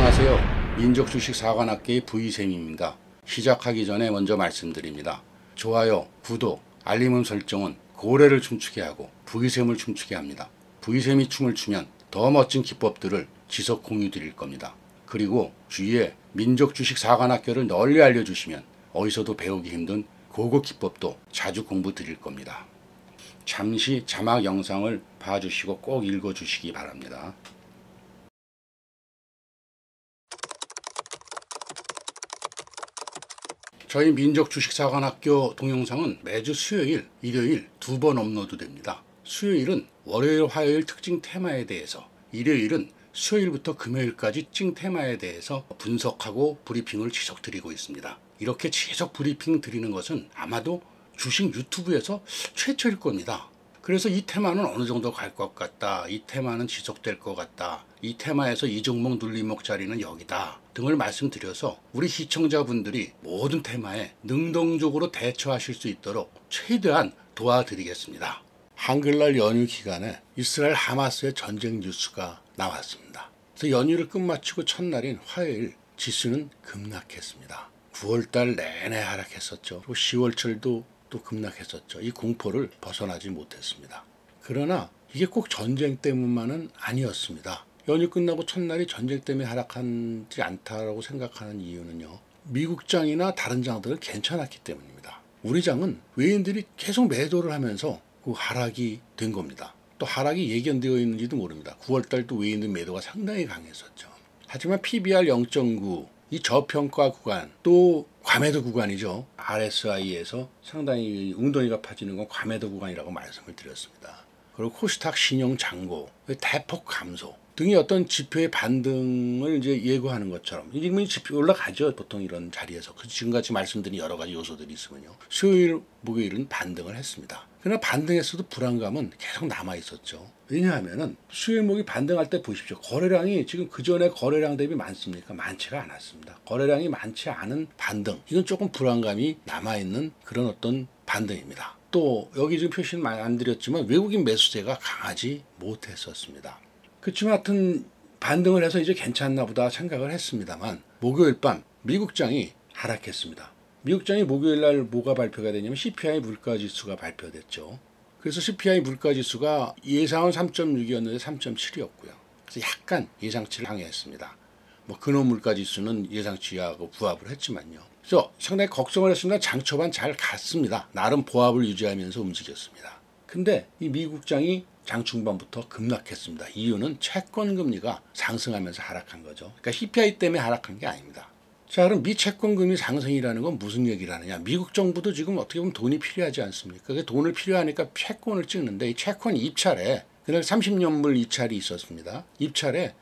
안녕하세요. 민족주식사관학계의 V쌤입니다. 시작하기 전에 먼저 말씀드립니다. 좋아요, 구독, 알림 설정은 고래를 춤추게 하고 V쌤을 춤추게 합니다. V쌤이 춤을 추면 더 멋진 기법들을 지속 공유 드릴 겁니다. 그리고 주위에 민족주식사관학교를 널리 알려주시면 어디서도 배우기 힘든 고급 기법도 자주 공부 드릴 겁니다. 잠시 자막 영상을 봐주시고 꼭 읽어주시기 바랍니다. 저희 민족주식사관학교 동영상은 매주 수요일, 일요일 2번 업로드됩니다. 수요일은 월요일, 화요일 특징 테마에 대해서, 일요일은 수요일부터 금요일까지 특징 테마에 대해서 분석하고 브리핑을 지속 드리고 있습니다. 이렇게 지속 브리핑 드리는 것은 아마도 주식 유튜브에서 최초일 겁니다. 그래서 이 테마는 어느 정도 갈 것 같다, 이 테마는 지속될 것 같다, 이 테마에서 이 종목 눌림목 자리는 여기다 등을 말씀드려서 우리 시청자분들이 모든 테마에 능동적으로 대처하실 수 있도록 최대한 도와드리겠습니다. 한글날 연휴 기간에 이스라엘 하마스의 전쟁 뉴스가 나왔습니다. 그래서 연휴를 끝마치고 첫날인 화요일 지수는 급락했습니다. 9월달 내내 하락했었죠. 그리고 10월철도 또 급락했었죠. 이 공포를 벗어나지 못했습니다. 그러나 이게 꼭 전쟁 때문만은 아니었습니다. 연휴 끝나고 첫날이 전쟁 때문에 하락하지 않다라고 생각하는 이유는요, 미국 장이나 다른 장들은 괜찮았기 때문입니다. 우리 장은 외인들이 계속 매도를 하면서 그 하락이 된 겁니다. 또 하락이 예견되어 있는지도 모릅니다. 9월달 또 외인들 매도가 상당히 강했었죠. 하지만 PBR 0.9, 이 저평가 구간, 또 과매도 구간이죠. RSI에서 상당히 웅덩이가 파지는 건 과매도 구간이라고 말씀을 드렸습니다. 그리고 코스닥 신용 잔고, 대폭 감소 등이 어떤 지표의 반등을 이제 예고하는 것처럼, 지금 지표 올라가죠. 보통 이런 자리에서. 지금같이 말씀드린 여러 가지 요소들이 있으면요, 수요일, 목요일은 반등을 했습니다. 그러나 반등했어도 불안감은 계속 남아 있었죠. 왜냐하면은 수요일, 목요일 반등할 때 보십시오. 거래량이 지금 그 전에 거래량 대비 많습니까? 많지가 않았습니다. 거래량이 많지 않은 반등, 이건 조금 불안감이 남아 있는 그런 어떤 반등입니다. 또 여기 지금 표시는 많이 안 드렸지만 외국인 매수세가 강하지 못했었습니다. 그렇지만 하여튼 반등을 해서 이제 괜찮나 보다 생각을 했습니다만, 목요일 밤 미국장이 하락했습니다. 미국장이 목요일 날 뭐가 발표가 되냐면 CPI 물가지수가 발표됐죠. 그래서 CPI 물가지수가 예상은 3.6이었는데 3.7이었고요. 그래서 약간 예상치를 항해했습니다. 뭐 근원 물가지수는 예상치하고 부합을 했지만요. 그래서 상당히 걱정을 했습니다. 장 초반 잘 갔습니다. 나름 보합을 유지하면서 움직였습니다. 근데 이 미국장이 장 중반부터 급락했습니다. 이유는 채권 금리가 상승하면서 하락한 거죠. 그러니까 CPI 때문에 하락한 게 아닙니다. 자, 그럼 미 채권 금리 상승이라는 건 무슨 얘기를 하느냐? 미국 정부도 지금 어떻게 보면 돈이 필요하지 않습니까? 그 돈을 필요하니까 채권을 찍는데, 이 채권 입찰에 그날 30년물 입찰이 있었습니다. 입찰에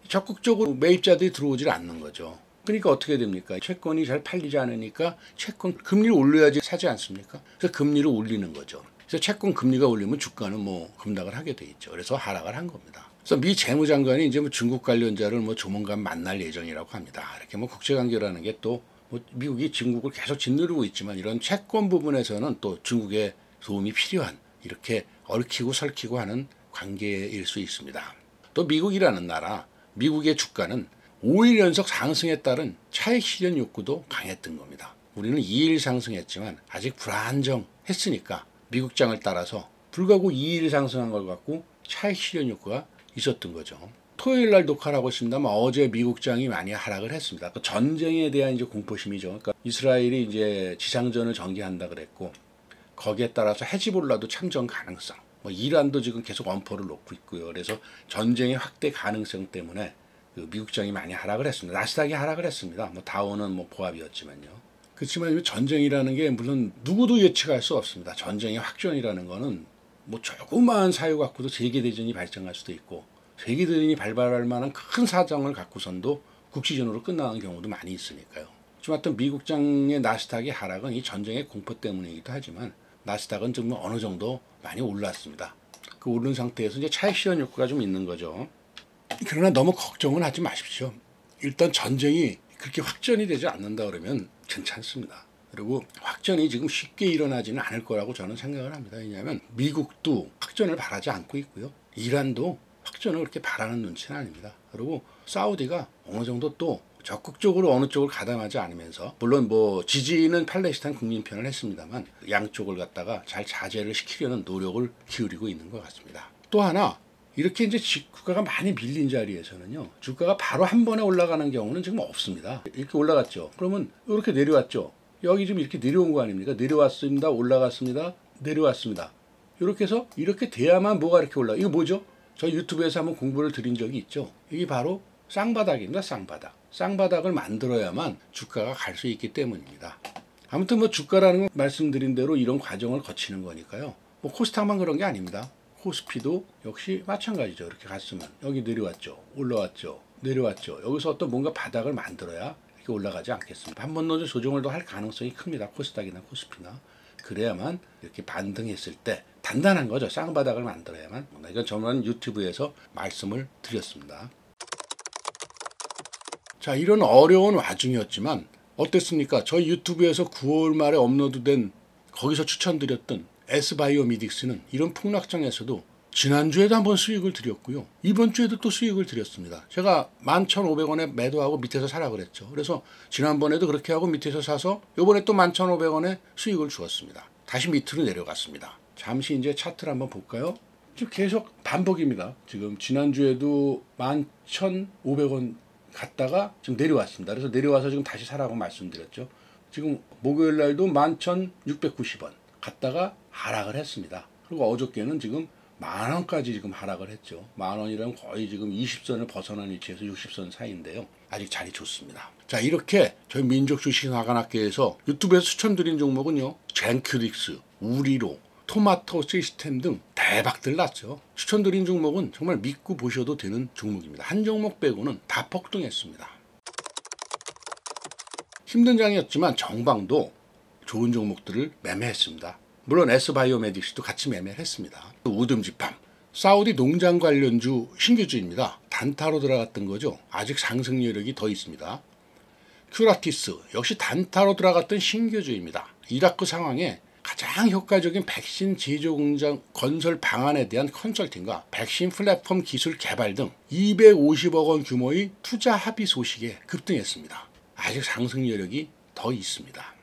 적극적으로 매입자들이 들어오질 않는 거죠. 그러니까 어떻게 됩니까? 채권이 잘 팔리지 않으니까 채권 금리를 올려야지 사지 않습니까? 그래서 금리를 올리는 거죠. 그래서 채권 금리가 올리면 주가는 뭐 급락을 하게 돼 있죠. 그래서 하락을 한 겁니다. 그래서 미 재무장관이 이제 뭐 중국 관련자를 뭐 조만간 만날 예정이라고 합니다. 이렇게 뭐 국제관계라는 게 또 뭐 미국이 중국을 계속 짓누르고 있지만, 이런 채권 부분에서는 또 중국의 도움이 필요한, 이렇게 얽히고 설키고 하는 관계일 수 있습니다. 또 미국이라는 나라, 미국의 주가는 5일 연속 상승에 따른 차익 실현 욕구도 강했던 겁니다. 우리는 2일 상승했지만 아직 불안정했으니까 미국장을 따라서 불구하고 2일 상승한 걸 갖고 차익 실현 욕구가 있었던 거죠. 토요일 날 녹화를 하고 있습니다만 어제 미국장이 많이 하락을 했습니다. 그 전쟁에 대한 이제 공포심이죠. 그러니까 이스라엘이 이제 지상전을 전개한다 그랬고, 거기에 따라서 헤즈볼라도 참전 가능성, 뭐 이란도 지금 계속 엄포를 놓고 있고요. 그래서 전쟁의 확대 가능성 때문에 그 미국장이 많이 하락을 했습니다. 나스닥이 하락을 했습니다. 뭐 다우는 뭐 보합이었지만요. 그렇지만 전쟁이라는 게 물론 누구도 예측할 수 없습니다. 전쟁의 확전이라는 거는 뭐 조그마한 사유 갖고도 세계대전이 발생할 수도 있고, 세계대전이 발발할 만한 큰 사정을 갖고선도 국지전으로 끝나는 경우도 많이 있으니까요. 하지만 어떤 미국장의 나스닥의 하락은 이 전쟁의 공포 때문이기도 하지만, 나스닥은 좀 어느 정도 많이 올랐습니다. 그 오른 상태에서 이제 차익 실현 욕구가 좀 있는 거죠. 그러나 너무 걱정은 하지 마십시오. 일단 전쟁이 그렇게 확전이 되지 않는다 그러면 괜찮습니다. 그리고 확전이 지금 쉽게 일어나지는 않을 거라고 저는 생각을 합니다. 왜냐하면 미국도 확전을 바라지 않고 있고요. 이란도 확전을 그렇게 바라는 눈치는 아닙니다. 그리고 사우디가 어느 정도 또 적극적으로 어느 쪽을 가담하지 않으면서, 물론 뭐 지지는 팔레스타인 국민 편을 했습니다만 양쪽을 갖다가 잘 자제를 시키려는 노력을 기울이고 있는 것 같습니다. 또 하나, 이렇게 이제 주가가 많이 밀린 자리에서는요, 주가가 바로 한 번에 올라가는 경우는 지금 없습니다. 이렇게 올라갔죠. 그러면 이렇게 내려왔죠. 여기 지금 이렇게 내려온 거 아닙니까? 내려왔습니다. 올라갔습니다. 내려왔습니다. 이렇게 해서 이렇게 돼야만 뭐가 이렇게 올라. 이거 뭐죠? 저희 유튜브에서 한번 공부를 드린 적이 있죠. 이게 바로 쌍바닥입니다. 쌍바닥. 쌍바닥을 만들어야만 주가가 갈 수 있기 때문입니다. 아무튼 뭐 주가라는 건 말씀드린 대로 이런 과정을 거치는 거니까요. 뭐 코스닥만 그런 게 아닙니다. 코스피도 역시 마찬가지죠. 이렇게 갔으면 여기 내려왔죠. 올라왔죠. 내려왔죠. 여기서 어떤 뭔가 바닥을 만들어야 이렇게 올라가지 않겠습니까? 한 번 더 조정을 더 할 가능성이 큽니다. 코스닥이나 코스피나. 그래야만 이렇게 반등했을 때 단단한 거죠. 쌍바닥을 만들어야만. 이건 저는 유튜브에서 말씀을 드렸습니다. 자, 이런 어려운 와중이었지만 어땠습니까? 저희 유튜브에서 9월 말에 업로드된, 거기서 추천드렸던 S바이오미딕스는 이런 폭락장에서도 지난주에도 한번 수익을 드렸고요. 이번 주에도 또 수익을 드렸습니다. 제가 11,500원에 매도하고 밑에서 사라 그랬죠. 그래서 지난번에도 그렇게 하고 밑에서 사서 이번에 또 11,500원에 수익을 주었습니다. 다시 밑으로 내려갔습니다. 잠시 이제 차트를 한번 볼까요? 지금 계속 반복입니다. 지금 지난주에도 11,500원 갔다가 지금 내려왔습니다. 그래서 내려와서 지금 다시 사라고 말씀드렸죠. 지금 목요일 날도 11,690원 갔다가 하락을 했습니다. 그리고 어저께는 지금 10,000원까지 지금 하락을 했죠. 10,000원이라면 거의 지금 20선을 벗어난 위치에서 60선 사이인데요. 아직 자리 좋습니다. 자, 이렇게 저희 민족 주식 나간학교에서 유튜브에서 추천드린 종목은요, 젠큐릭스, 우리로, 토마토 시스템 등 대박들 났죠. 추천드린 종목은 정말 믿고 보셔도 되는 종목입니다. 한 종목 빼고는 다 폭등했습니다. 힘든 장이었지만 정방도 좋은 종목들을 매매했습니다. 물론 S바이오메딕스도 같이 매매를 했습니다. 우듬지팜, 사우디 농장 관련주 신규주입니다. 단타로 들어갔던 거죠. 아직 상승 여력이 더 있습니다. 큐라티스 역시 단타로 들어갔던 신규주입니다. 이라크 상황에 가장 효과적인 백신 제조 공장 건설 방안에 대한 컨설팅과 백신 플랫폼 기술 개발 등 250억 원 규모의 투자 합의 소식에 급등했습니다. 아직 상승 여력이 더 있습니다.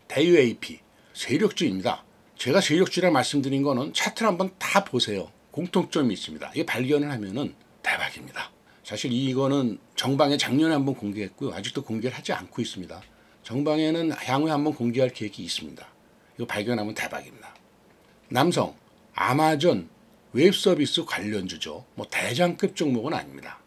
대유 AP, 세력주입니다. 제가 세력주라 말씀드린 거는 차트를 한번 다 보세요. 공통점이 있습니다. 이게 발견을 하면은 대박입니다. 사실 이거는 정방에 작년에 한번 공개했고요. 아직도 공개를 하지 않고 있습니다. 정방에는 향후에 한번 공개할 계획이 있습니다. 이거 발견하면 대박입니다. 남성, 아마존 웹서비스 관련주죠. 뭐 대장급 종목은 아닙니다.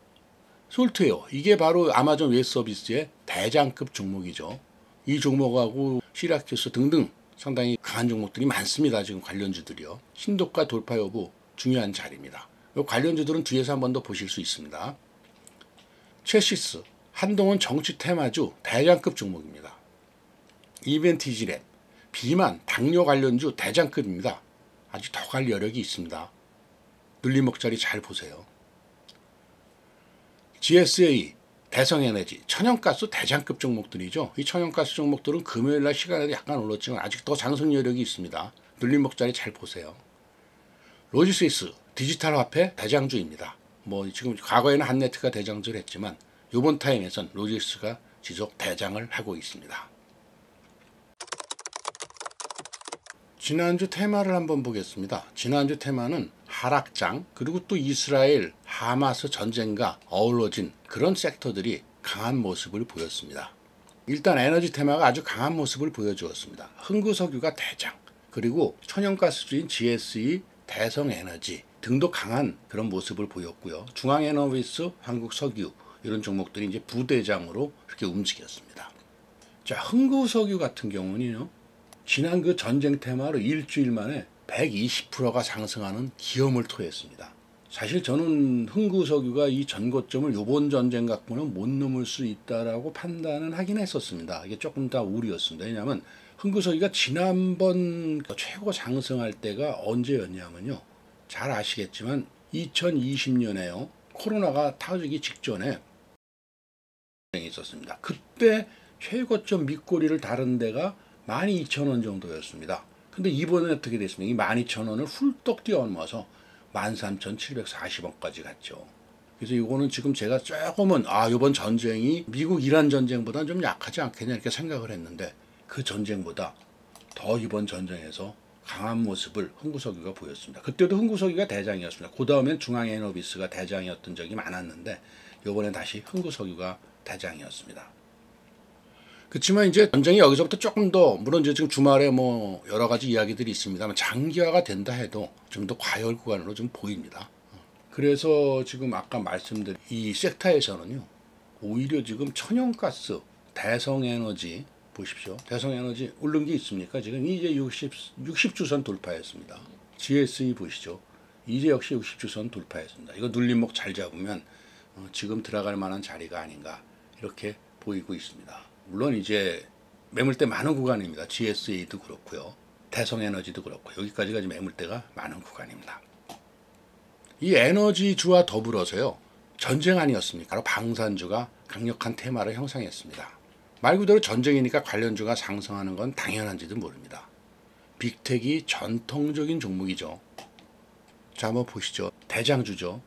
솔트웨어, 이게 바로 아마존 웹서비스의 대장급 종목이죠. 이 종목하고 시라큐스 등등 상당히 강한 종목들이 많습니다. 지금 관련주들이요. 신도가 돌파 여부 중요한 자리입니다. 이 관련주들은 뒤에서 한 번 더 보실 수 있습니다. 체시스, 한동훈 정치 테마주 대장급 종목입니다. 이벤티지랩, 비만, 당뇨 관련주 대장급입니다. 아직 더 갈 여력이 있습니다. 눌림목자리 잘 보세요. GSA, 대성에너지, 천연가스 대장급 종목들이죠. 이 천연가스 종목들은 금요일날 시간에도 약간 올랐지만 아직 더 상승 여력이 있습니다. 눌림목자리 잘 보세요. 로지스위스, 디지털 화폐 대장주입니다. 뭐 지금 과거에는 한네트가 대장주를 했지만 이번 타임에선 로지스가 지속 대장을 하고 있습니다. 지난주 테마를 한번 보겠습니다. 지난주 테마는 하락장, 그리고 또 이스라엘 하마스 전쟁과 어우러진 그런 섹터들이 강한 모습을 보였습니다. 일단 에너지 테마가 아주 강한 모습을 보여주었습니다. 흥구석유가 대장, 그리고 천연가스주인 GSE, 대성에너지 등도 강한 그런 모습을 보였고요. 중앙에너비스, 한국석유 이런 종목들이 이제 부대장으로 이렇게 움직였습니다. 자, 흥구석유 같은 경우는요, 지난 그 전쟁 테마로 일주일 만에 120%가 상승하는 기염을 토했습니다. 사실 저는 흥구석유가 이 전고점을 이번 전쟁 갖고는 못 넘을 수 있다라고 판단은 하긴 했었습니다. 이게 조금 더 우려였습니다. 왜냐하면 흥구석유가 지난번 최고 상승할 때가 언제였냐면요, 잘 아시겠지만 2020년에요. 코로나가 터지기 직전에 있었습니다. 그때 최고점 밑꼬리를 다른 데가 12,000원 정도였습니다. 근데 이번에 어떻게 됐습니까? 이 12,000원을 훌떡 뛰어넘어서 13,740원까지 갔죠. 그래서 이거는 지금 제가 조금은 이번 전쟁이 미국 이란 전쟁보다는 좀 약하지 않겠냐 이렇게 생각을 했는데 그 전쟁보다 더 이번 전쟁에서 강한 모습을 흥구석유가 보였습니다. 그때도 흥구석유가 대장이었습니다. 그 다음엔 중앙에너비스가 대장이었던 적이 많았는데 이번엔 다시 흥구석유가 대장이었습니다. 그렇지만 이제 전쟁이 여기서부터 조금 더 물론 이제 지금 주말에 뭐 여러 가지 이야기들이 있습니다만 장기화가 된다 해도 좀 더 과열 구간으로 좀 보입니다. 그래서 지금 아까 말씀드린 이 섹터에서는요 오히려 지금 천연가스, 대성에너지 보십시오. 대성에너지 오른 게 있습니까? 지금 이제 60주선 돌파했습니다. GSE 보시죠. 이제 역시 60주선 돌파했습니다. 이거 눌림목 잘 잡으면 지금 들어갈 만한 자리가 아닌가 이렇게 보이고 있습니다. 물론 이제 매물대 많은 구간입니다. GSE도 그렇고요. 대성에너지도 그렇고 여기까지가 지금 매물대가 많은 구간입니다. 이 에너지주와 더불어서요. 전쟁 아니었습니까? 바로 방산주가 강력한 테마를 형성했습니다. 말 그대로 전쟁이니까 관련주가 상승하는 건 당연한지도 모릅니다. 빅텍이 전통적인 종목이죠. 자, 한번 보시죠. 대장주죠.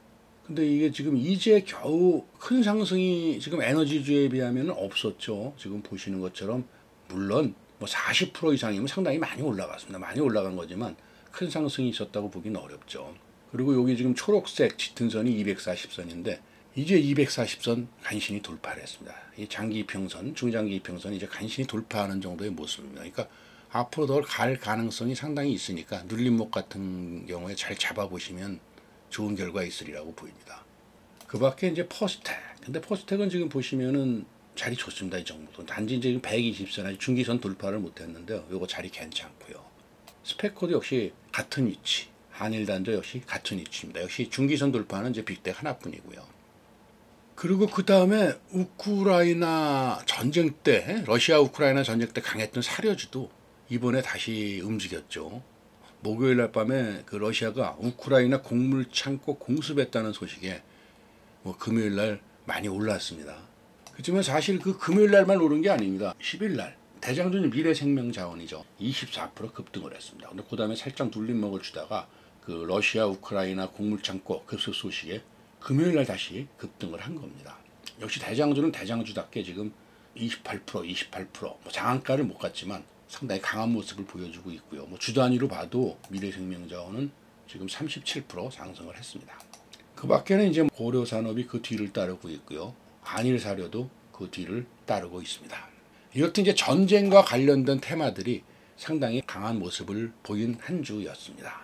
근데 이게 지금 이제 겨우 큰 상승이 지금 에너지주에 비하면 없었죠. 지금 보시는 것처럼 물론 뭐 40% 이상이면 상당히 많이 올라갔습니다. 많이 올라간 거지만 큰 상승이 있었다고 보기는 어렵죠. 그리고 여기 지금 초록색 짙은 선이 240선인데 이제 240선 간신히 돌파를 했습니다. 이 장기 이평선, 중장기 이평선 이제 간신히 돌파하는 정도의 모습입니다. 그러니까 앞으로 더 갈 가능성이 상당히 있으니까 눌림목 같은 경우에 잘 잡아보시면 좋은 결과 있으리라고 보입니다. 그 밖에 이제 퍼스텍. 근데 퍼스텍은 지금 보시면은 자리 좋습니다. 이 정도. 단지 이제 120선, 아직 중기선 돌파를 못했는데요. 요거 자리 괜찮고요. 스펙코드 역시 같은 위치. 한일단도 역시 같은 위치입니다. 역시 중기선 돌파는 이제 빅텍 하나뿐이고요. 그리고 그 다음에 우크라이나 전쟁 때, 러시아 우크라이나 전쟁 때 강했던 사료주도 이번에 다시 움직였죠. 목요일 날 밤에 그 러시아가 우크라이나 곡물 창고 공습했다는 소식에 뭐 금요일 날 많이 올랐습니다. 그렇지만 사실 그 금요일 날만 오른 게 아닙니다. 10일 날 대장주는 미래생명자원이죠. 24% 급등을 했습니다. 근데 그 다음에 살짝 눌림목을 주다가 그 러시아 우크라이나 곡물 창고 급습 소식에 금요일 날 다시 급등을 한 겁니다. 역시 대장주는 대장주답게 지금 28%, 뭐 장안가를 못 갔지만 상당히 강한 모습을 보여주고 있고요. 뭐 주 단위로 봐도 미래생명자원은 지금 37% 상승을 했습니다. 그 밖에는 이제 고려산업이 그 뒤를 따르고 있고요. 한일사료도 그 뒤를 따르고 있습니다. 이렇듯 이제 전쟁과 관련된 테마들이 상당히 강한 모습을 보인 한 주였습니다.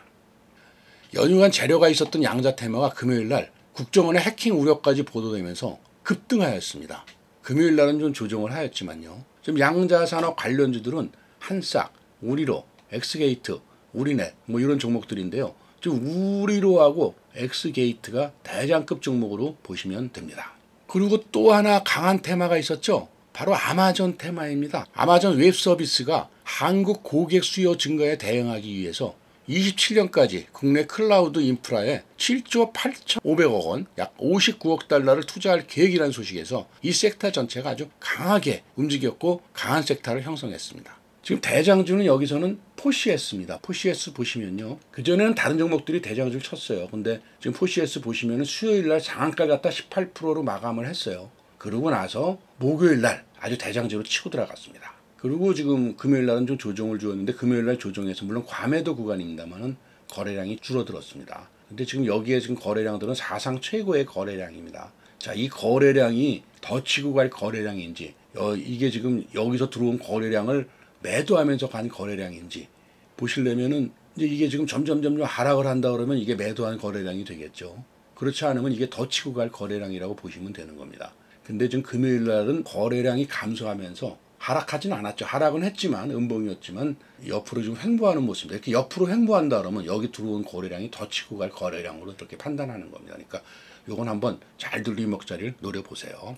연휴간 재료가 있었던 양자 테마가 금요일 날 국정원의 해킹 우려까지 보도되면서 급등하였습니다. 금요일 날은 좀 조정을 하였지만요. 지금 양자산업 관련주들은 한싹, 우리로, 엑스게이트, 우리넷 뭐 이런 종목들인데요. 지금 우리로하고 엑스게이트가 대장급 종목으로 보시면 됩니다. 그리고 또 하나 강한 테마가 있었죠. 바로 아마존 테마입니다. 아마존 웹 서비스가 한국 고객 수요 증가에 대응하기 위해서 27년까지 국내 클라우드 인프라에 7조 8,500억 원, 약 59억 달러를 투자할 계획이라는 소식에서 이 섹터 전체가 아주 강하게 움직였고 강한 섹터를 형성했습니다. 지금 대장주는 여기서는 포시에스입니다. 포시에스 보시면요. 그전에는 다른 종목들이 대장주를 쳤어요. 근데 지금 포시에스 보시면은 수요일 날 상한가 갖다 18%로 마감을 했어요. 그러고 나서 목요일 날 아주 대장주로 치고 들어갔습니다. 그리고 지금 금요일 날은 좀 조정을 주었는데 금요일 날 조정해서 물론 과매도 구간입니다만은 거래량이 줄어들었습니다. 근데 지금 여기에 지금 거래량들은 사상 최고의 거래량입니다. 자, 이 거래량이 더 치고 갈 거래량인지 이게 지금 여기서 들어온 거래량을 매도하면서 간 거래량인지 보시려면은 이제 이게 지금 점점 하락을 한다 그러면 이게 매도한 거래량이 되겠죠. 그렇지 않으면 이게 더 치고 갈 거래량이라고 보시면 되는 겁니다. 근데 지금 금요일 날은 거래량이 감소하면서 하락하지는 않았죠. 하락은 했지만 음봉이었지만 옆으로 좀 횡보하는 모습입니다. 이렇게 옆으로 횡보한다 그러면 여기 들어온 거래량이 더 치고 갈 거래량으로 이렇게 판단하는 겁니다. 그러니까 요건 한번 잘 눌림목자리를 노려보세요.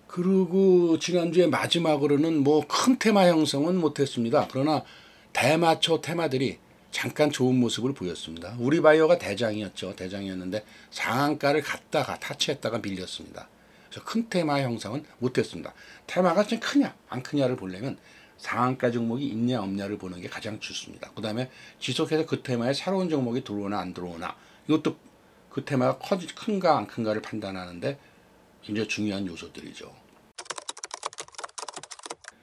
그리고 지난주에 마지막으로는 뭐 큰 테마 형성은 못했습니다. 그러나 대마초 테마들이 잠깐 좋은 모습을 보였습니다. 우리바이오가 대장이었는데 상한가를 갔다가 타치했다가 밀렸습니다. 그래서 큰 테마 형성은 못했습니다. 테마가 좀 크냐 안 크냐를 보려면 상한가 종목이 있냐 없냐를 보는 게 가장 좋습니다. 그 다음에 지속해서 그 테마에 새로운 종목이 들어오나 안 들어오나 이것도 그 테마가 큰가 안 큰가를 판단하는데 굉장히 중요한 요소들이죠.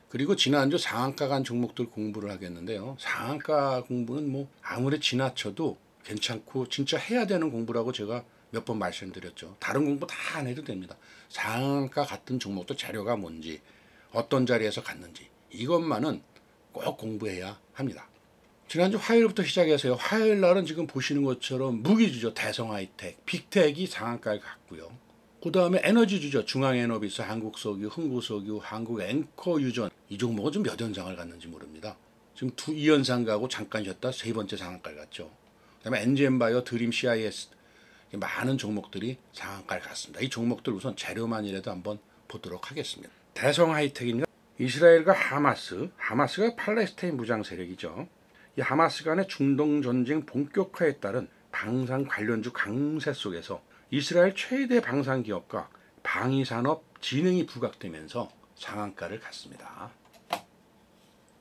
그리고 지난주 상한가 간 종목들 공부를 하겠는데요. 상한가 공부는 뭐 아무리 지나쳐도 괜찮고 진짜 해야 되는 공부라고 제가 몇 번 말씀드렸죠. 다른 공부 다 안 해도 됩니다. 상한가 같은 종목도 재료가 뭔지 어떤 자리에서 갔는지 이것만은 꼭 공부해야 합니다. 지난주 화요일부터 시작해서요. 화요일 날은 지금 보시는 것처럼 무기주죠. 대성하이텍, 빅텍이 상한가를 갔고요. 그 다음에 에너지주죠. 중앙에너비스, 한국석유, 흥구석유, 한국앵커유전 이 종목은 좀 몇 연상을 갔는지 모릅니다. 지금 2연상 가고 잠깐 쉬었다 세 번째 상한가를 갔죠. 그 다음에 엔젠바이오, 드림, CIS 많은 종목들이 상한가를 갔습니다. 이 종목들 우선 재료만이라도 한번 보도록 하겠습니다. 대성하이텍입니다. 이스라엘과 하마스가 팔레스타인 무장 세력이죠. 이 하마스 간의 중동 전쟁 본격화에 따른 방산 관련주 강세 속에서 이스라엘 최대 방산 기업과 방위산업 진흥이 부각되면서 상한가를 갔습니다.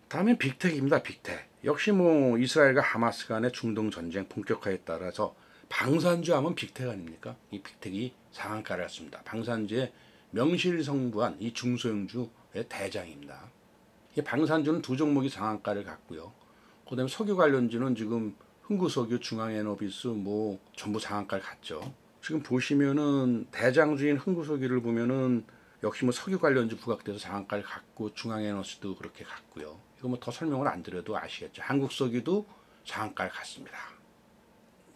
다음엔 빅텍입니다. 빅텍. 역시 뭐 이스라엘과 하마스 간의 중동 전쟁 본격화에 따라서 방산주 하면 빅텍 아닙니까? 이 빅텍이 상한가를 갔습니다. 방산주의 명실성부한 이 중소형주의 대장입니다. 이 방산주는 두 종목이 상한가를 갔고요. 그 다음에 석유 관련주는 지금 흥구석유, 중앙에너비스 뭐 전부 상한가를 갔죠. 지금 보시면은 대장주인 흥구석유를 보면은 역시 뭐 석유 관련주 부각돼서 상한가를 갔고 중앙에너지도 그렇게 갔고요. 이거 뭐 더 설명을 안 드려도 아시겠죠. 한국석유도 상한가를 갔습니다.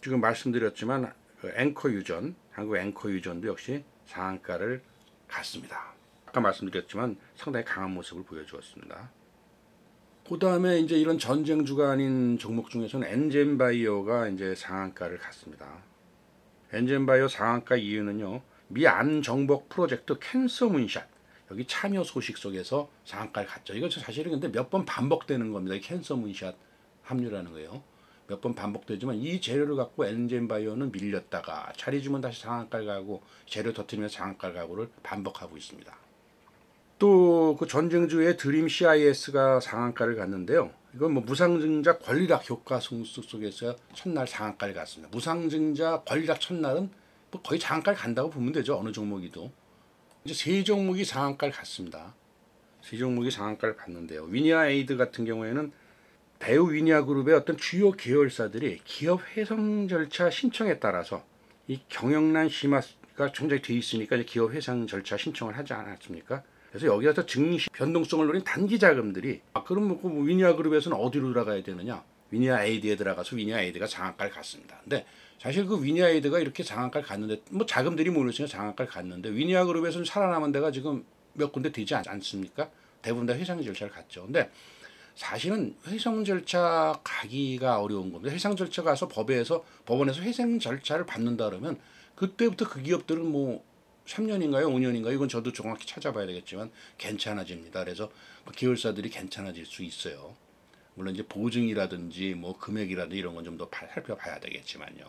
지금 말씀드렸지만 앵커유전, 한국 앵커유전도 역시 상한가를 갔습니다. 아까 말씀드렸지만 상당히 강한 모습을 보여주었습니다. 그 다음에 이제 이런 전쟁주가 아닌 종목 중에서는 엔젠바이오가 이제 상한가를 갔습니다. 엔젠바이오 상한가 이유는요, 미 안정복 프로젝트 캔서 문샷 여기 참여 소식 속에서 상한가를 갔죠. 이거 사실은 근데 몇 번 반복되는 겁니다. 이 캔서 문샷 합류라는 거예요. 몇 번 반복되지만 이 재료를 갖고 엔젠바이오는 밀렸다가 자리 주면 다시 상한가를 가고 재료 터뜨리면 상한가를 가고를 반복하고 있습니다. 또 그 전쟁주의 드림 CIS가 상한가를 갔는데요. 이건 뭐 무상증자 권리락 효과 승수 속에서 첫날 상한가를 갔습니다. 무상증자 권리락 첫날은 뭐 거의 상한가를 간다고 보면 되죠. 어느 종목이도. 이제 세 종목이 상한가를 갔습니다. 세 종목이 상한가를 갔는데요. 위니아에이드 같은 경우에는 대우 위니아그룹의 어떤 주요 계열사들이 기업 회생 절차 신청에 따라서 이 경영난 심화가 굉장히 돼 있으니까 기업 회생 절차 신청을 하지 않았습니까? 그래서 여기서 증시 변동성을 노린 단기 자금들이 그럼 뭐 위니아그룹에서는 어디로 들어가야 되느냐? 위니아에이드에 들어가서 위니아에이드가 상한가를 갔습니다. 근데 사실 그 위니아에이드가 이렇게 상한가를 갔는데 뭐 자금들이 몰렸으니까 상한가를 갔는데 위니아그룹에서는 살아남은 데가 지금 몇 군데 되지 않습니까? 대부분 다 회생 절차를 갔죠. 근데 사실은 회생 절차 가기가 어려운 겁니다. 회생 절차 가서 법원에서 회생 절차를 받는다 그러면 그때부터 그 기업들은 뭐 3년인가요? 5년인가요? 이건 저도 정확히 찾아봐야 되겠지만 괜찮아집니다. 그래서 계열사들이 괜찮아질 수 있어요. 물론 이제 보증이라든지 뭐 금액이라든지 이런 건 좀 더 살펴봐야 되겠지만요.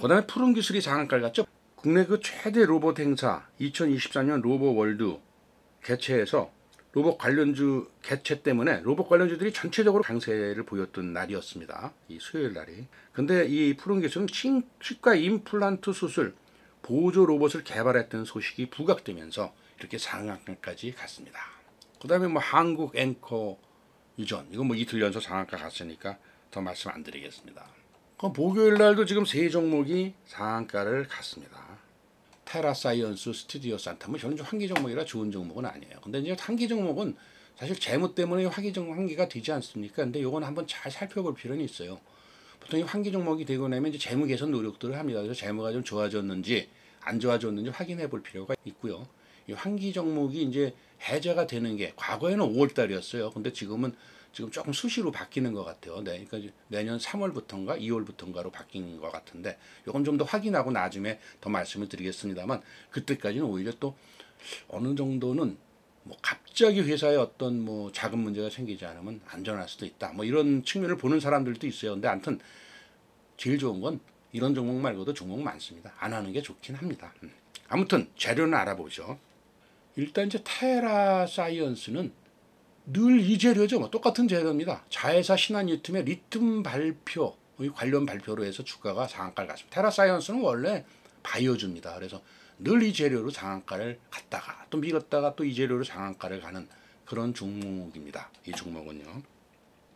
그다음에 푸른 기술이 상한가를 갔죠. 국내 그 최대 로봇 행사 2024년 로봇월드 개최해서 로봇 관련주 개최 때문에 로봇 관련주들이 전체적으로 강세를 보였던 날이었습니다. 이 수요일 날이. 근데 이 푸른 기술은 치과 임플란트 수술 보조 로봇을 개발했던 소식이 부각되면서 이렇게 상한가까지 갔습니다. 그 다음에 뭐 한국 앵커 유전 이거 뭐 이틀 연속 상한가 갔으니까 더 말씀 안 드리겠습니다. 목요일 날도 지금 세 종목이 상한가를 갔습니다. 테라사이언스, 스튜디오 산타 뭐 저는 좀 환기 종목이라 좋은 종목은 아니에요. 근데 이제 환기 종목은 사실 재무 때문에 환기가 되지 않습니까? 근데 요건 한번 잘 살펴볼 필요는 있어요. 보통 이 환기 종목이 되고 나면 이제 재무 개선 노력들을 합니다. 그래서 재무가 좀 좋아졌는지 안 좋아졌는지 확인해 볼 필요가 있고요. 이 환기 종목이 이제 해제가 되는 게 과거에는 5월 달이었어요. 근데 지금 조금 수시로 바뀌는 것 같아요. 네, 그러니까 내년 3월부터인가 2월부터인가로 바뀐 것 같은데 이건 좀 더 확인하고 나중에 더 말씀을 드리겠습니다만 그때까지는 오히려 또 어느 정도는 뭐 갑자기 회사에 어떤 뭐 자금 문제가 생기지 않으면 안전할 수도 있다. 뭐 이런 측면을 보는 사람들도 있어요. 근데 아무튼 제일 좋은 건 이런 종목 말고도 종목 많습니다. 안 하는 게 좋긴 합니다. 아무튼 재료는 알아보죠. 일단 이제 테라사이언스는 늘 이 재료죠. 뭐 똑같은 재료입니다. 자회사 신한유튬의 리튬 발표 이 관련 발표로 해서 주가가 상한가를 갔습니다. 테라사이언스는 원래 바이오주입니다. 그래서 늘 이 재료로 상한가를 갔다가 또 밀었다가 또 이 재료로 상한가를 가는 그런 종목입니다. 이 종목은요.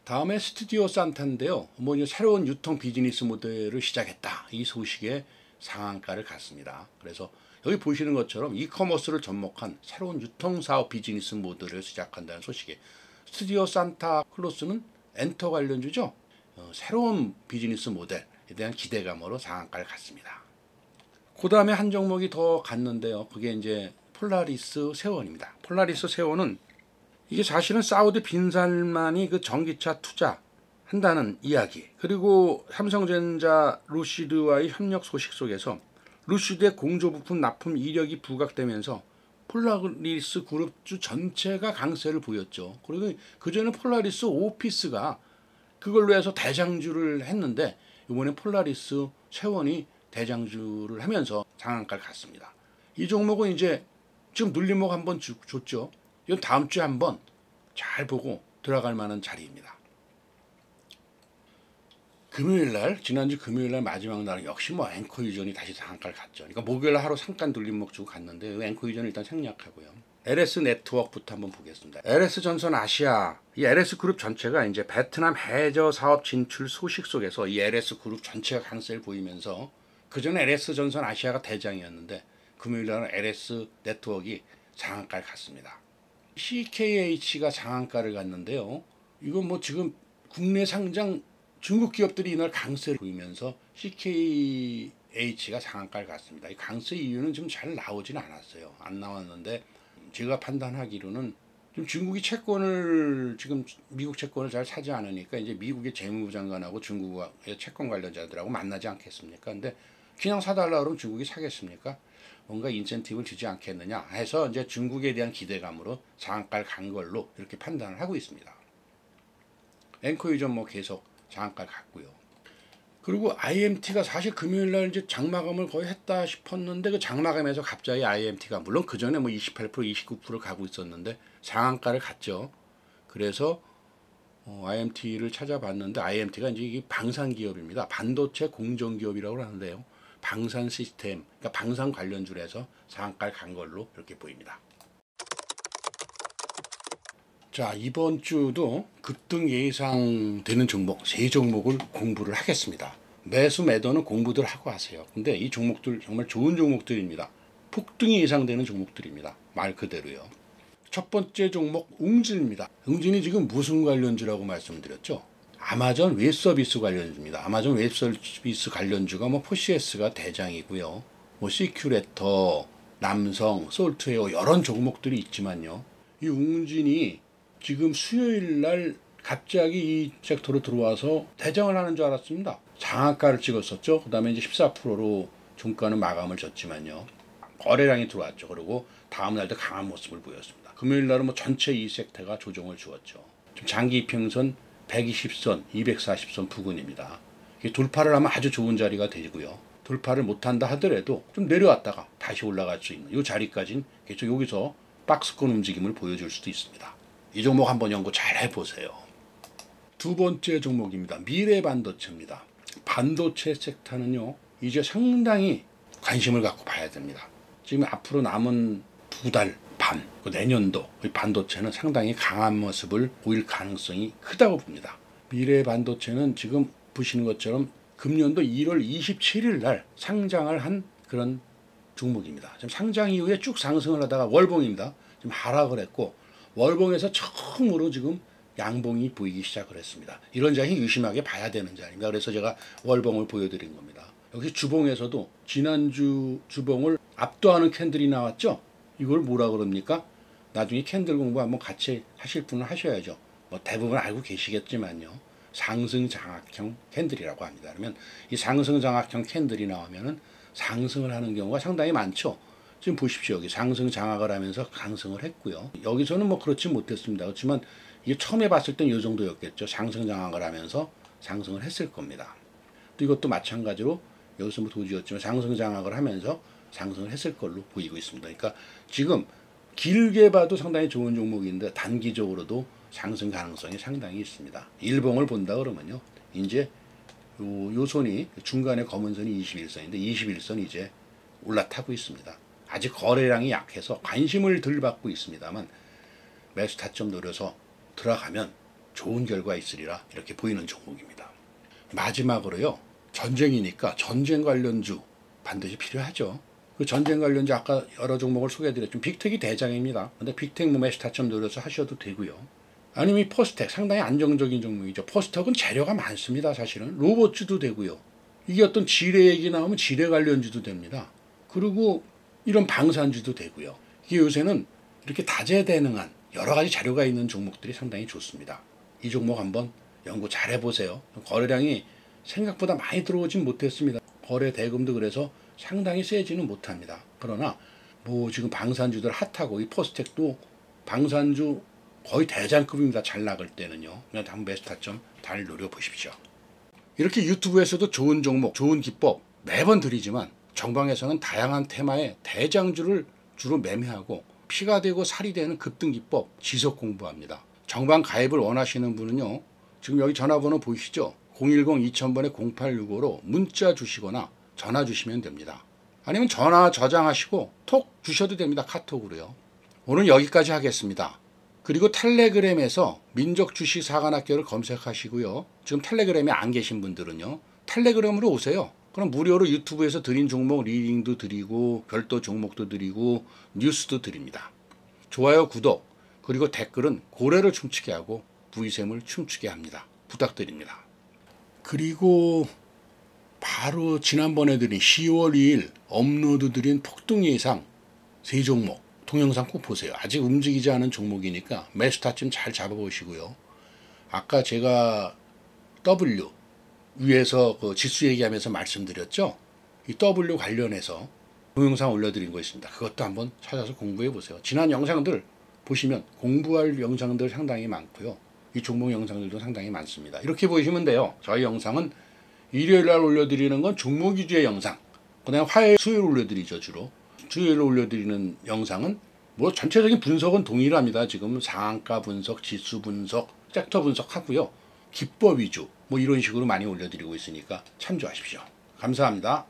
다음에 스튜디오 산타인데요. 새로운 유통 비즈니스 모델을 시작했다. 이 소식에 상한가를 갔습니다. 그래서 여기 보시는 것처럼 이커머스를 접목한 새로운 유통사업 비즈니스 모델을 시작한다는 소식에 스튜디오 산타 클로스는 엔터 관련주죠. 새로운 비즈니스 모델에 대한 기대감으로 상한가를 갔습니다. 그 다음에 한 종목이 더 갔는데요. 그게 이제 폴라리스 세원입니다. 폴라리스 세원은 이게 사실은 사우디 빈살만이 그 전기차 투자한다는 이야기, 그리고 삼성전자 루시드와의 협력 소식 속에서 루시드의 공조부품 납품 이력이 부각되면서 폴라리스 그룹주 전체가 강세를 보였죠. 그리고 그전에 폴라리스 오피스가 그걸로 해서 대장주를 했는데 이번에 폴라리스 세원이 대장주를 하면서 상한가를 갔습니다. 이 종목은 이제 지금 눌림목 한번 줬죠. 이건 다음 주에 한번 잘 보고 들어갈 만한 자리입니다. 금요일날, 지난주 금요일날 마지막 날 역시 앵커 유전이 다시 상한가를 갔죠. 그러니까 목요일날 하루 잠깐 눌림목 주고 갔는데 앵커 유전을 일단 생략하고요. LS 네트워크부터 한번 보겠습니다. LS 전선 아시아, 이 LS 그룹 전체가 이제 베트남 해저 사업 진출 소식 속에서 이 LS 그룹 전체가 강세를 보이면서 그전에 LS 전선 아시아가 대장이었는데 금요일날은 LS 네트워크가 상한가를 갔습니다. CKH가 상한가를 갔는데요. 이건 지금 국내 상장 중국 기업들이 이날 강세를 보이면서 CKH가 상한가를 갔습니다. 이 강세 이유는 좀 잘 나오진 않았어요. 안 나왔는데 제가 판단하기로는 좀 중국이 채권을 지금 미국 채권을 잘 사지 않으니까 이제 미국의 재무부 장관하고 중국의 채권 관련자들하고 만나지 않겠습니까? 근데 그냥 사달라 그러면 중국이 사겠습니까? 뭔가 인센티브를 주지 않겠느냐 해서 이제 중국에 대한 기대감으로 상한가를 간 걸로 이렇게 판단을 하고 있습니다. 앵커 유전 계속 상한가를 갔고요. 그리고 IMT가 사실 금요일날 이제 장마감을 거의 했다 싶었는데 그 장마감에서 갑자기 IMT가 물론 그 전에 28%, 29% 가고 있었는데 상한가를 갔죠. 그래서 IMT를 찾아봤는데 IMT가 이제 이게 방산 기업입니다. 반도체 공정 기업이라고 하는데요. 방산 시스템, 그러니까 방산 관련주에서 상한가를 간 걸로 이렇게 보입니다. 자, 이번 주도 급등 예상되는 종목 3종목을 공부를 하겠습니다. 매수 매도는 공부들 하고 하세요. 근데 이 종목들 정말 좋은 종목들입니다. 폭등이 예상되는 종목들입니다. 말 그대로요. 첫 번째 종목 웅진입니다. 웅진이 지금 무슨 관련주라고 말씀드렸죠? 아마존 웹서비스 관련주입니다. 아마존 웹서비스 관련주가 포시에스가 대장이고요. 시큐레터, 남성, 솔트웨어 여러 종목들이 있지만요. 이 웅진이 지금 수요일 날 갑자기 이 섹터로 들어와서 대장을 하는 줄 알았습니다. 상한가를 찍었었죠. 그 다음에 이제 14%로 종가는 마감을 졌지만요. 거래량이 들어왔죠. 그리고 다음 날도 강한 모습을 보였습니다. 금요일 날은 전체 이 섹터가 조정을 주었죠. 좀 장기 이평선 120선, 240선 부근입니다. 돌파를 하면 아주 좋은 자리가 되고요. 돌파를 못한다 하더라도 좀 내려왔다가 다시 올라갈 수 있는 이 자리까지는 여기서 박스권 움직임을 보여줄 수도 있습니다. 이 종목 한번 연구 잘 해보세요. 두 번째 종목입니다. 미래반도체입니다. 반도체 섹터는요, 이제 상당히 관심을 갖고 봐야 됩니다. 지금 앞으로 남은 2달 반, 내년도 반도체는 상당히 강한 모습을 보일 가능성이 크다고 봅니다. 미래반도체는 지금 보시는 것처럼 금년도 1월 27일 날 상장을 한 그런 종목입니다. 지금 상장 이후에 쭉 상승을 하다가 월봉입니다. 지금 하락을 했고 월봉에서 처음으로 지금 양봉이 보이기 시작을 했습니다. 이런 자리 유심하게 봐야 되는 자리입니다. 그래서 제가 월봉을 보여드린 겁니다. 여기 주봉에서도 지난주 주봉을 압도하는 캔들이 나왔죠. 이걸 뭐라 그럽니까? 나중에 캔들 공부 한번 같이 하실 분은 하셔야죠. 대부분 알고 계시겠지만요. 상승 장악형 캔들이라고 합니다. 그러면 이 상승 장악형 캔들이 나오면은 상승을 하는 경우가 상당히 많죠. 지금 보십시오. 여기 상승 장악을 하면서 상승을 했고요. 여기서는 그렇지 못했습니다. 그렇지만 이게 처음에 봤을 땐 이 정도였겠죠. 상승 장악을 하면서 상승을 했을 겁니다. 또 이것도 마찬가지로 여기서 도지였지만 상승 장악을 하면서 상승을 했을 걸로 보이고 있습니다. 그러니까 지금 길게 봐도 상당히 좋은 종목인데 단기적으로도 상승 가능성이 상당히 있습니다. 일봉을 본다 그러면요. 이제 요 선이 중간에 검은 선이 21선인데 21선 이제 올라타고 있습니다. 아직 거래량이 약해서 관심을 덜 받고 있습니다만 매수 타점 노려서 들어가면 좋은 결과 있으리라 이렇게 보이는 종목입니다. 마지막으로요. 전쟁이니까 전쟁 관련주 반드시 필요하죠. 그 전쟁 관련주 아까 여러 종목을 소개해드렸지만 빅텍이 대장입니다. 근데 빅텍 매수 타점 노려서 하셔도 되고요. 아니면 이 포스텍 상당히 안정적인 종목이죠. 포스텍은 재료가 많습니다. 사실은 로봇주도 되고요. 이게 어떤 지뢰 얘기 나오면 지뢰 관련주도 됩니다. 그리고 이런 방산주도 되고요. 이게 요새는 이렇게 다재다능한 여러 가지 자료가 있는 종목들이 상당히 좋습니다. 이 종목 한번 연구 잘 해보세요. 거래량이 생각보다 많이 들어오진 못했습니다. 거래 대금도 그래서 상당히 세지는 못합니다. 그러나 뭐 지금 방산주들 핫하고 이 포스텍도 방산주 거의 대장급입니다. 잘 나갈 때는요. 그냥 한번 매수 타점 잘 노려보십시오. 이렇게 유튜브에서도 좋은 종목, 좋은 기법 매번 드리지만 정방에서는 다양한 테마의 대장주를 주로 매매하고 피가 되고 살이 되는 급등기법 지속 공부합니다. 정방 가입을 원하시는 분은요. 지금 여기 전화번호 보이시죠? 010-2000번에 0865로 문자 주시거나 전화 주시면 됩니다. 아니면 전화 저장하시고 톡 주셔도 됩니다. 카톡으로요. 오늘 여기까지 하겠습니다. 그리고 텔레그램에서 민족주식사관학교를 검색하시고요. 지금 텔레그램에 안 계신 분들은요. 텔레그램으로 오세요. 그럼 무료로 유튜브에서 드린 종목 리딩도 드리고 별도 종목도 드리고 뉴스도 드립니다. 좋아요, 구독, 그리고 댓글은 고래를 춤추게 하고 부의샘을 춤추게 합니다. 부탁드립니다. 그리고 바로 지난번에 드린 10월 2일 업로드 드린 폭등 예상 3종목 동영상 꼭 보세요. 아직 움직이지 않은 종목이니까 매수 타점 잘 잡아보시고요. 아까 제가 W 위에서 그 지수 얘기하면서 말씀드렸죠. 이 W 관련해서 동영상 올려드린 거 있습니다. 그것도 한번 찾아서 공부해 보세요. 지난 영상들 보시면 공부할 영상들 상당히 많고요. 이 종목 영상들도 상당히 많습니다. 이렇게 보시면 돼요. 저희 영상은 일요일 날 올려드리는 건 종목 위주의 영상. 그다음에 화요일, 수요일 올려드리죠. 주로. 수요일 올려드리는 영상은 뭐 전체적인 분석은 동일합니다. 지금 상한가 분석, 지수 분석, 섹터 분석하고요. 기법 위주 뭐 이런 식으로 많이 올려드리고 있으니까 참조하십시오. 감사합니다.